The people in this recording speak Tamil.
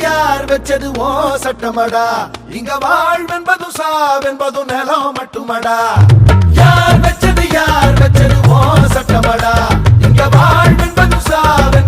யார் வச்சது ஓ சட்டமடா இங்க வாழ்வென்பதும் சாவென்பதும் நிலம் மட்டுமடா யார் வச்சது ஓ சட்டமடா இங்க வாழ்வென்பதும் சாவென்பதும்